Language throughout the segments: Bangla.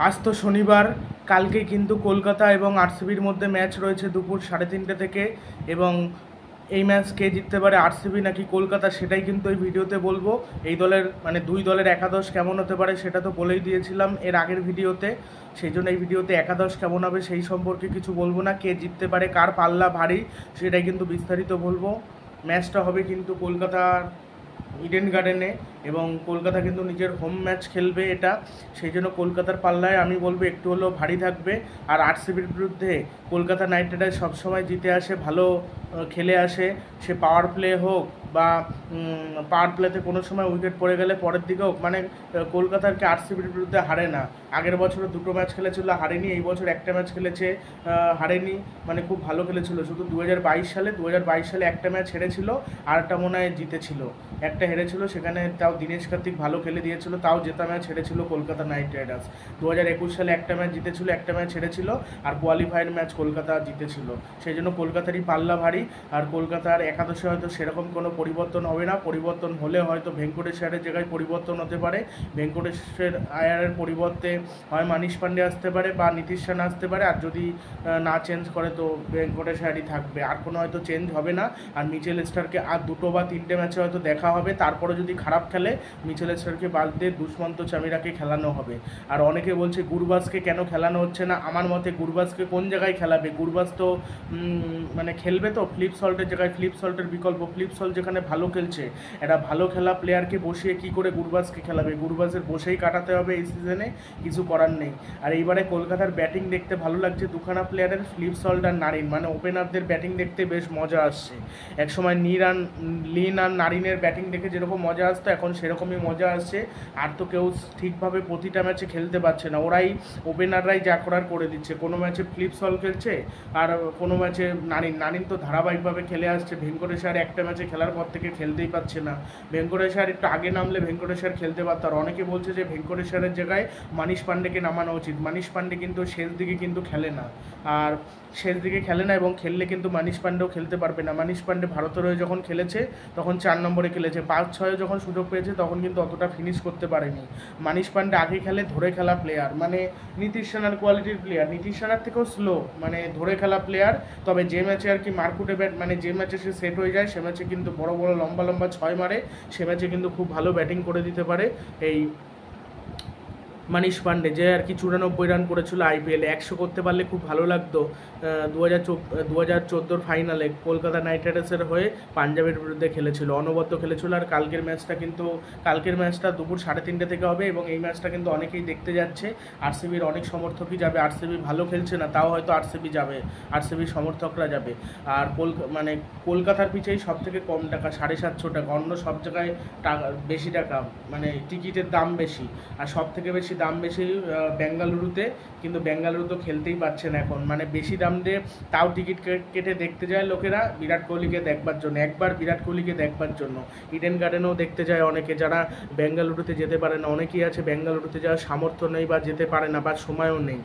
আজ তো শনিবার, কালকে কিন্তু কলকাতা এবং আরসিবির মধ্যে ম্যাচ রয়েছে দুপুর 3:30 থেকে। এবং এই ম্যাচ কে জিততে পারে, আরসিবি নাকি কলকাতা, সেটাই কিন্তু এই ভিডিওতে বলবো। এই দলের দুই দলের একাদশ কেমন হতে পারে সেটা তো বলেই দিয়েছিলাম এর আগের ভিডিওতে। সেই জন্য এই ভিডিওতে একাদশ কেমন হবে সেই সম্পর্কে কিছু বলবো না, কে জিততে পারে, কার পাল্লা ভারী সেটাই কিন্তু বিস্তারিত বলবো। ম্যাচটা হবে কিন্তু কলকাতার ইডেন গার্ডেনে, এবং কলকাতা কিন্তু নিজের হোম ম্যাচ খেলবে এটা। সেই জন্য কলকাতার পাল্লায় আমি বলবো একটু হলেও ভারী থাকবে। আর আরসিবির বিরুদ্ধে কলকাতা নাইট রাইডার্স সবসময় জিতে আসে, ভালো খেলে আসে। সে পাওয়ার প্লে হোক বা পাওয়ার প্লেতে কোনো সময় উইকেট পড়ে গেলে পরের দিকে হোক, কলকাতারকে আরসিবির বিরুদ্ধে হারে না। আগের বছরও দুটো ম্যাচ খেলেছিল, হারেনি। এই বছর একটা ম্যাচ খেলেছে, হারেনি। খুব ভালো খেলেছিল। শুধু 2022 সালে একটা ম্যাচ হেরেছিল, আর একটা মনে হয় জিতেছিল, একটা হেরেছিল। সেখানে তাও দিনেশ কার্তিক ভালো খেলে দিয়েছিল, তাও জেতা ম্যাচ হেরেছিল কলকাতা নাইট রাইডার্স। 2021 সালে একটা ম্যাচ জিতেছিল, একটা ম্যাচ হেরেছিল, আর কোয়ালিফায়ার ম্যাচ কলকাতা জিতেছিল। সেই জন্য কলকাতারই পাল্লা ভারী। আর কলকাতার একাদশে হয়তো সেরকম কোনো পরিবর্তন হবে না। পরিবর্তন হলে হয়তো ভেঙ্কটেশ আয়ারের জায়গায় পরিবর্তন হতে পারে। ভেঙ্কটেশের আয়ারের পরিবর্তে হয় মানিশ পান্ডে আসতে পারে বা নীতিশ রানা আসতে পারে। আর যদি না চেঞ্জ করে তো ভেঙ্কটেশ আয়ারই থাকবে, আর কোনো হয়তো চেঞ্জ হবে না। আর মিচেল স্টারকে আর দুটো বা তিনটে ম্যাচে হয়তো দেখা হবে, তারপরে যদি খারাপ খেলে মিচেল স্টারকে বাদ দিয়ে দুষ্মন্ত চামিরাকে খেলানো হবে। আর অনেকে বলছে গুরবাজকে কেন খেলানো হচ্ছে না। আমার মতে গুরবাজকে কোন জায়গায় খেলাবে, গুরবাজ তো খেলবে তো ফ্লিপ সল্টের জায়গায়, ফ্লিপ সল্টের বিকল্প। ফ্লিপ সল্ট যেখানে ভালো খেলছে, একটা ভালো খেলা প্লেয়ারকে বসিয়ে কি করে গুরবাজকে খেলাবে? গুরবাজের বসেই কাটাতে হবে এই সিজনে, কিছু করার নেই। আর এইবারে কলকাতার ব্যাটিং দেখতে ভালো লাগছে দুখানা প্লেয়ারের, ফ্লিপ সল্ট আর নারিন। ওপেনারদের ব্যাটিং দেখতে বেশ মজা আসছে। একসময় লিন আর নারিনের ব্যাটিং দেখে যেরকম মজা আসতো, এখন সেরকমই মজা আসছে। আর তো কেউ ঠিকভাবে প্রতিটা ম্যাচে খেলতে পারছে না, ওপেনাররাই যা করার করে দিচ্ছে। কোনো ম্যাচে ফ্লিপ সল্ট খেলছে, আর কোনো ম্যাচে নারিন তো ধারাবাহিকভাবে খেলে আসছে। ভেঙ্কটেশ আয়ার একটা ম্যাচে খেলার পর থেকে খেলতেই পারছে না। ভেঙ্কটেশ আয়ার একটু আগে নামলে ভেঙ্কটেশ আয়ার খেলতে পারত। আর অনেকে বলছে যে ভেঙ্কটেশ আয়ারের জায়গায় মানিশ পান্ডেকে নামানো উচিত। মানিশ পান্ডে কিন্তু শেষ দিকে কিন্তু খেলে না, এবং খেললে কিন্তু মানিশ পান্ডেও খেলতে পারবে না। মানিশ পান্ডে ভারতের হয়ে যখন খেলেছে তখন 4 নম্বরে খেলেছে, 5-6 যখন সুযোগ পেয়েছে তখন কিন্তু অতটা ফিনিশ করতে পারেনি। মানিশ পান্ডে আগে খেলে ধরে খেলা প্লেয়ার, নীতিশ রানার কোয়ালিটির প্লেয়ার, নীতিশ রানার থেকেও স্লো, ধরে খেলা প্লেয়ার। তবে যে ম্যাচে আর কি মারকুটে যে ম্যাচে সে সেট হয়ে যায়, সে ম্যাচে কিন্তু বড় বড় লম্বা লম্বা 6 মারে, সে ম্যাচে কিন্তু খুব ভালো ব্যাটিং করে দিতে পারে এই মানিশ পান্ডে, যে আর কি 94 রান করেছিল আইপিএলে। 100 করতে পারলে খুব ভালো লাগতো। 2014 ফাইনালে কলকাতা নাইট রাইডার্সের হয়ে পাঞ্জাবের বিরুদ্ধে খেলেছিল, অনবদ্য খেলেছিল। আর কালকের ম্যাচটা দুপুর 3:30 থেকে হবে, এবং এই ম্যাচটা কিন্তু অনেকেই দেখতে যাচ্ছে। আরসিবির অনেক সমর্থকই যাবে। আরসিবি ভালো খেলছে না, তাও হয়তো আরসিবি যাবে, আরসিবির সমর্থকরা যাবে। আর কলকাতার পিছেই সব থেকে কম টাকা, 750 টাকা। অন্য সব জায়গায় টাকা বেশি, টাকা টিকিটের দাম বেশি। আর সব থেকে বেশি দাম বেশি বেঙ্গালুরুতে, কিন্তু বেঙ্গালুরু তো খেলতেই পারছে না এখন। বেশি দাম দিয়ে তাও টিকিট কেটে দেখতে যায় লোকেরা বিরাট কোহলিকে দেখবার জন্য, একবার বিরাট কোহলিকে দেখবার জন্য। ইডেন গার্ডেনেও দেখতে যায় অনেকে, যারা বেঙ্গালুরুতে যেতে পারে না। অনেকেই আছে বেঙ্গালুরুতে যাওয়ার সামর্থ্য নেই, বা যেতে পারে না, বা সময়ও নেই।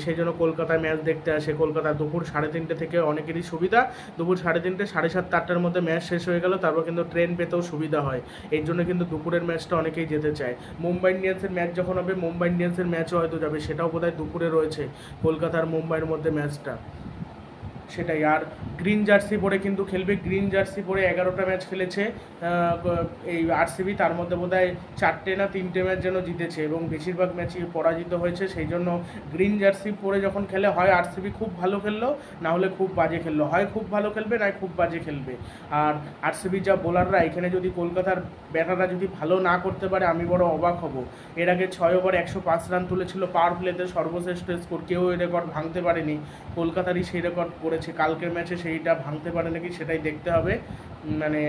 সেই জন্য কলকাতায় ম্যাচ দেখতে আসে। কলকাতা দুপুর 3:30 থেকে অনেকেরই সুবিধা। দুপুর 3:30, 7:30, 8টার মধ্যে ম্যাচ শেষ হয়ে গেল, তারপর কিন্তু ট্রেন পেতেও সুবিধা হয়। এই জন্য কিন্তু দুপুরের ম্যাচটা অনেকেই যেতে চায়। মুম্বাই ইন্ডিয়ান্সের ম্যাচ যখন হবে, মুম্বাই ইন্ডিয়ান্সের ম্যাচও হয়তো যাবে, সেটাও বোধহয় দুপুরে রয়েছে কলকাতার মুম্বাইয়ের মধ্যে ম্যাচটা, সেটাই। আর গ্রিন জার্সি পরে কিন্তু খেলবে, গ্রিন জার্সি পরে 11টা ম্যাচ খেলেছে এই আরসিবি, তার মধ্যে বোধহয় 4টে না 3টে ম্যাচ যেন জিতেছে, এবং বেশিরভাগ ম্যাচই পরাজিত হয়েছে। সেই জন্য গ্রিন জার্সি পরে যখন খেলে, হয় আরসিবি খুব ভালো খেললো, না হলে খুব বাজে খেললো। হয় খুব ভালো খেলবে, নয় খুব বাজে খেলবে। আর আরসিবির যা বোলাররা, এখানে যদি কলকাতার ব্যাটাররা যদি ভালো না করতে পারে, আমি বড় অবাক হব। এর আগে 6 ওভার 105 রান তুলেছিল পাওয়ার প্লেতে, সর্বশ্রেষ্ঠ স্কোর। কেউ এই রেকর্ড ভাঙতে পারেনি, কলকাতারই সেই রেকর্ড করেছে। কালকের ম্যাচে সেইটা ভাঙতে পারে নাকি সেটাই দেখতে হবে।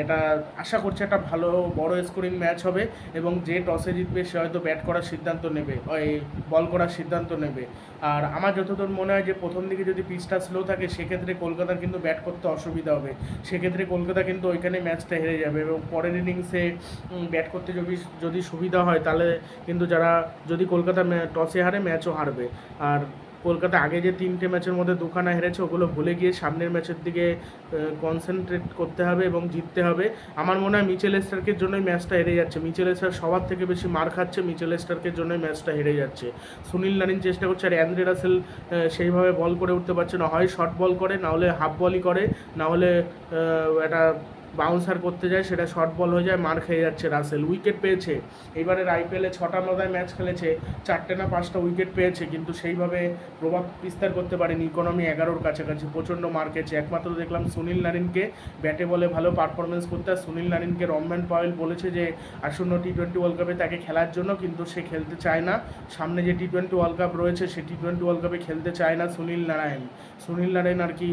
এটা আশা করছি একটা ভালো বড় স্কোরিং ম্যাচ হবে, এবং যে টসে জিতবে সে হয়তো ব্যাট করার সিদ্ধান্ত নেবে, বল করার সিদ্ধান্ত নেবে। আর আমার যতদূর মনে হয় যে প্রথম দিকে যদি পিচটা স্লো থাকে, সেক্ষেত্রে কলকাতার কিন্তু ব্যাট করতে অসুবিধা হবে। সেক্ষেত্রে কলকাতা কিন্তু ওইখানে ম্যাচটা হেরে যাবে, এবং পরের ইনিংসে ব্যাট করতে যদি সুবিধা হয়, তাহলে কিন্তু যদি কলকাতা টসে হারে, ম্যাচও হারবে। আর কলকাতা আগে যে 3টে ম্যাচের মধ্যে দুখানা হেরেছে ওগুলো ভুলে গিয়ে সামনের ম্যাচের দিকে কনসেন্ট্রেট করতে হবে এবং জিততে হবে। আমার মনে হয় মিচেল স্টার্কের জন্যই ম্যাচটা হেরে যাচ্ছে। মিচেল স্টার্ক সবার থেকে বেশি মার খাচ্ছে, মিচেল স্টার্কের জন্যই ম্যাচটা হেরে যাচ্ছে। সুনীল নারিন চেষ্টা করছে, আর অ্যান্দ্রে রাসেল সেইভাবে বল করে উঠতে পারছে না, হয় শর্ট বল করে, না হলে হাফ বলই করে, না হলে একটা বাউন্সার করতে যায়, সেটা শর্ট বল হয়ে যায়, মার খেয়ে যাচ্ছে রাসেল। উইকেট পেয়েছে এবারের আইপিএলে 6টা মজায় ম্যাচ খেলেছে, 4টে না 5টা উইকেট পেয়েছে, কিন্তু সেইভাবে প্রভাব বিস্তার করতে পারেনি। ইকোনমি 11-র কাছাকাছি, প্রচণ্ড মার খেয়েছে। একমাত্র দেখলাম সুনীল নারিনকে ব্যাটে বলে ভালো পারফরমেন্স করতে, আর সুনীল নারিনকে রমম্যান পাওয়েল বলেছে যে আসন্ন টি-20 ওয়ার্ল্ড কাপে তাকে খেলার জন্য, কিন্তু সে খেলতে চায় না। সামনে যে টি-20 ওয়ার্ল্ড কাপ রয়েছে সে টি-20 ওয়ার্ল্ড কাপে খেলতে চায় না সুনীল নারায়ণ আর কি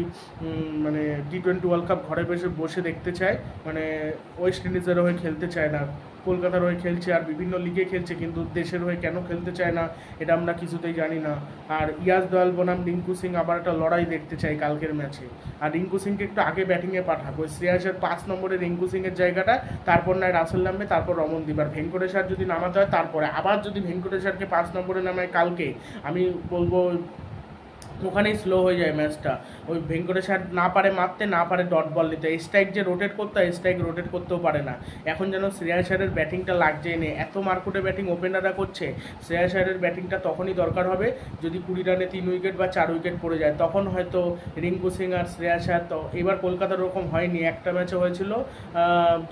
মানে টি-20 ওয়ার্ল্ড কাপ ঘরে বসে দেখতে চায়, মানে ওয়েস্ট ইন্ডিজের হয়ে খেলতে চায় না। কলকাতার হয়ে খেলছে আর বিভিন্ন লিগে খেলছে, কিন্তু দেশের হয়ে কেন খেলতে চায় না এটা আমরা কিছুতেই জানি না। আর ইয়াস দয়াল বনাম রিঙ্কু সিং আবার একটা লড়াই দেখতে চাই কালকের ম্যাচে। আর রিঙ্কু সিংকে একটু আগে ব্যাটিংয়ে পাঠাবো, শ্রেয়াসের 5 নম্বরে রিঙ্কু সিংয়ের জায়গাটা, তারপর নয় রাসেল নামবে, তারপর রমনদীপ। আর ভেঙ্কটেশ্বর যদি নামাতে হয় তারপরে আবার যদি ভেঙ্কটেশ্বরকে 5 নম্বরে নামায় কালকে, আমি বলবো ওখানেই স্লো হয়ে যায় ম্যাচটা। ওই ভেঙ্কটেশ্বর না পারে মারতে, না পারে ডট বল নিতে, স্ট্রাইক যে রোটেট করতে হয় স্ট্রাইক রোটেট করতেও পারে না। এখন যেন শ্রেয়াসের ব্যাটিংটা লাগছে নেই, এত মারকুটে ব্যাটিং ওপেনাররা করছে। শ্রেয়াসের ব্যাটিংটা তখনই দরকার হবে যদি 20 রানে 3 উইকেট বা 4 উইকেট পড়ে যায়, তখন হয়তো রিঙ্কু সিং আর শ্রেয়াসের। তো এবার কলকাতার ওরকম হয়নি, একটা ম্যাচে হয়েছিল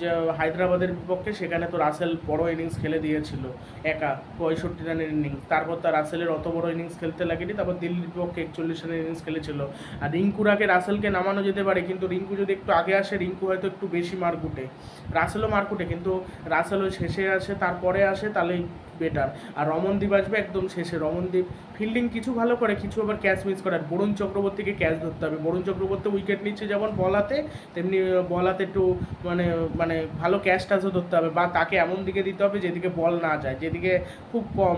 যে হায়দ্রাবাদের বিপক্ষে, সেখানে তো রাসেল বড় ইনিংস খেলে দিয়েছিল একা 65 রানের ইনিংস, তারপর তার রাসেলের অত বড় ইনিংস খেলতে লাগেনি, তারপর দিল্লির বিপক্ষে 41 রানের ইনিংস খেলেছিল। আর রিঙ্কুর আগে রাসেলকে নামানো যেতে পারে, কিন্তু রিঙ্কু যদি একটু আগে আসে, রিঙ্কু হয়তো একটু বেশি মারকুটে, রাসেলও মারকুটে, কিন্তু রাসেলও শেষে আসে, তারপরে আসে, তাহলেই বেটার। আর রমনদীপ আসবে একদম শেষে। রমনদীপ ফিল্ডিং কিছু ভালো করে, কিছু আবার ক্যাচ মিস করে। আর বরুণ চক্রবর্তীকে ক্যাচ ধরতে হবে। বরুণ চক্রবর্তী উইকেট নিচ্ছে যেমন বল হাতে, তেমনি বল হাতে একটু মানে ভালো ক্যাচ টাচও ধরতে হবে, বা তাকে এমন দিকে দিতে হবে যেদিকে বল না যায়, যেদিকে খুব কম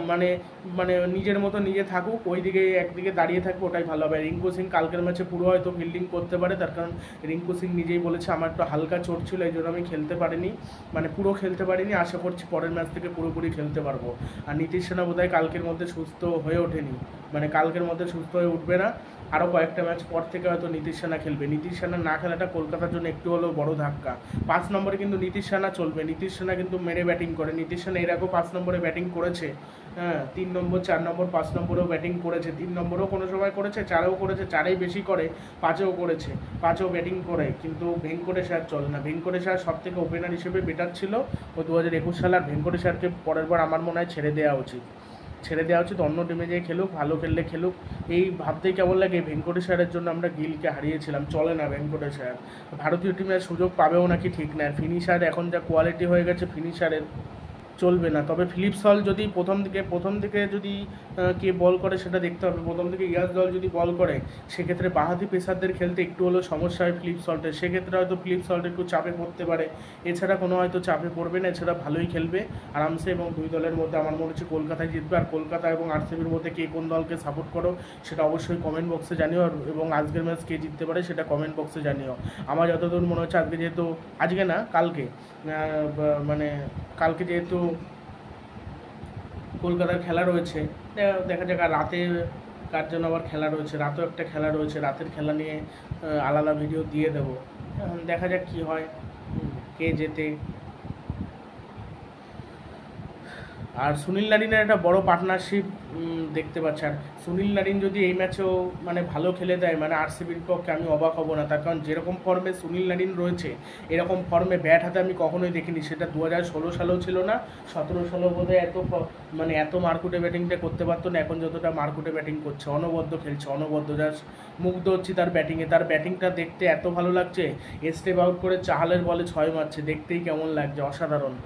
মানে নিজের মতো নিজে থাকুক, ওই দিকে একদিকে দাঁড়িয়ে থাকবে, ওটাই ভালো হবে। রিঙ্কু সিং কালকের ম্যাচে পুরো হয়তো ফিল্ডিং করতে পারে, তার কারণ রিঙ্কু সিং নিজেই বলেছে আমার একটু হালকা চোট ছিল, এই জন্য আমি খেলতে পারিনি, মানে পুরো খেলতে পারিনি, আশা করছি পরের ম্যাচ থেকে পুরোপুরি খেলতে পারবো। আর নীতিশ সেনা বোধহয় কালকের মধ্যে সুস্থ হয়ে ওঠেনি, মানে কালকের মধ্যে সুস্থ হয়ে উঠবে না, আরও কয়েকটা ম্যাচ পর থেকে হয়তো নীতিশ সেনা খেলবে। নীতিশ সেনা না খেলাটা কলকাতার জন্য একটু হলেও বড় ধাক্কা। 5 নম্বরে কিন্তু নীতিশ সেনা চলবে, নীতিশ সেনা কিন্তু মেরে ব্যাটিং করে। নীতিশ সেনা এর আগেও 5 নম্বরে ব্যাটিং করেছে, হ্যাঁ 3 নম্বর 4 নম্বর 5 নম্বরেও ব্যাটিং করেছে, 3 নম্বরেও কোনো সময় করেছে, 4এও করেছে, 4এই বেশি করে, 5এও করেছে, 5এও ব্যাটিং করে। কিন্তু ভেঙ্কটেশ্বর চলে না। ভেঙ্কটেশ্বর সব থেকে ওপেনার হিসেবে বেটার ছিল ও 2021 সালে। আর ভেঙ্কটেশ্বরকে পরের বার আমার মনে হয় ছেড়ে দেওয়া উচিত, অন্য টিমে যেয়ে খেলুক, ভালো খেললে খেলুক। এই ভাবতেই কেমন লাগে, ভেঙ্কটেশ্বরের জন্য আমরা গিলকে হারিয়েছিলাম, চলে না ভেঙ্কটেশ্বর, ভারতীয় টিমের সুযোগ পাবেও নাকি ঠিক না। ফিনিশার এখন যা কোয়ালিটি হয়ে গেছে ফিনিশারের, চলবে না। তবে ফিলিপস হল যদি প্রথম দিকে যদি কে বল করে সেটা দেখতে হবে। প্রথম দিকে ইয়াস দল যদি বল করে, সেক্ষেত্রে বাঁহাতি পেসারদের খেলতে একটু হলেও সমস্যা হয় ফিলিপস হল্টের, সেক্ষেত্রে হয়তো ফিলিপস হল্ট একটু চাপে পড়তে পারে। এছাড়া কোনো হয়তো চাপে পড়বে না, এছাড়া ভালোই খেলবে আরামসে। এবং দুই দলের মধ্যে আমার মনে হচ্ছে কলকাতায় জিতবে। আর কলকাতা এবং আরসিবির মধ্যে কে কোন দলকে সাপোর্ট করো সেটা অবশ্যই কমেন্ট বক্সে জানিও, এবং আজকের ম্যাচ কে জিততে পারে সেটা কমেন্ট বক্সে জানিও। আমার যতদূর মনে হচ্ছে আজকে না কালকে, কালকে যেহেতু কলকাতার খেলা রয়েছে, দেখা যাক। আর রাতে কার জন্য আবার খেলা রয়েছে, রাতেও একটা খেলা রয়েছে, রাতের খেলা নিয়ে আলাদা ভিডিও দিয়ে দেবো। দেখা যাক কী হয়, কে জেতে। আর সুনীল নারিনের একটা বড় পার্টনারশিপ দেখতে পাচ্ছি। আর সুনীল নারিন যদি এই ম্যাচেও ভালো খেলে দেয়, আরসিবির পক্ষে আমি অবাক হব না। তার কারণ যেরকম ফর্মে সুনীল নারিন রয়েছে, এরকম ফর্মে ব্যাট হাতে আমি কখনোই দেখিনি। সেটা 2016 সালেও ছিল না, 17 সালেও বোধহয় এত মারকুটে ব্যাটিংটা করতে পারতো না। এখন যতটা মারকুটে ব্যাটিং করছে, অনবদ্য খেলছে, অনবদ্য। জাস্ট মুগ্ধ হচ্ছি তার ব্যাটিংয়ে। তার ব্যাটিংটা দেখতে এত ভালো লাগছে, স্টেপ আউট করে চাহালের বলে 6 মারছে, দেখতেই কেমন লাগছে, অসাধারণ।